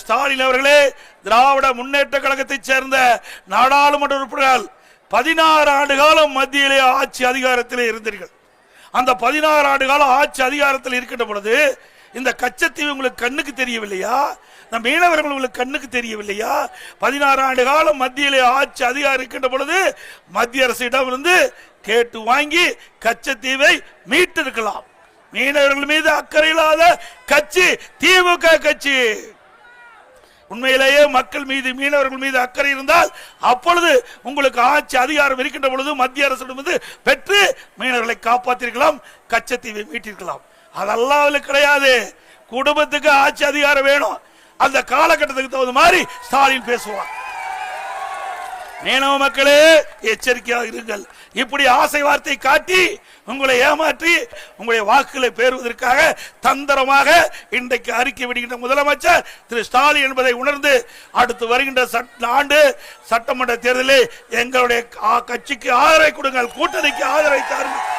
ஸ்டாலின் அவர்களே, திராவிட முன்னேற்ற கழகத்தைச் சேர்ந்த நாடாளுமன்ற உறுப்பினர்கள் 16 ஆண்டு காலம் மத்தியிலே ஆட்சி அதிகாரத்திலே இருந்தீர்கள். அந்த 16 ஆண்டு காலம் ஆட்சி அதிகாரத்தில் இருக்கின்ற பொழுது இந்த கச்சத்தீவு உங்களுக்கு கண்ணுக்கு தெரியவில்லையா? இந்த மீனவர்கள் உங்களுக்கு கண்ணுக்கு தெரியவில்லையா? 16 ஆண்டு காலம் மத்தியிலே ஆட்சி அதிகாரம் இருக்கின்ற பொழுது மத்திய அரசிடம் இருந்து கேட்டு வாங்கி கச்சத்தீவை மீட்டிருக்கலாம். மீனவர்கள் மீது அக்கறை இல்லாத கட்சி திமுக கட்சி. உண்மையிலேயே மக்கள் மீது, மீனவர்கள் மீது அக்கறை இருந்தால் அப்பொழுது உங்களுக்கு ஆட்சி அதிகாரம் இருக்கின்ற பொழுது மத்திய அரசிடமிருந்து பெற்று மீனவர்களை காப்பாற்றிருக்கலாம், கச்சத்தீவை மீட்டிருக்கலாம். அதெல்லாம் கிடையாது. குடும்பத்துக்கு ஆட்சி அதிகாரம் வேணும். அந்த காலகட்டத்துக்கு தகுந்த மாதிரி ஸ்டாலின் பேசுவார். மீனவ மக்களே, எச்சரிக்கையாக இருங்கள். இப்படி ஆசை வார்த்தை காட்டி உங்களை ஏமாற்றி உங்களுடைய வாக்குகளை பெறுவதற்காக தந்திரமாக இன்றைக்கு அறிக்கை விடுகின்ற முதலமைச்சர் திரு ஸ்டாலின் என்பதை உணர்ந்து அடுத்து வருகின்ற ஆண்டு சட்டமன்ற தேர்தலில் எங்களுடைய கட்சிக்கு ஆதரவை கொடுங்கள், கூட்டணிக்கு ஆதரவை தாருங்கள்.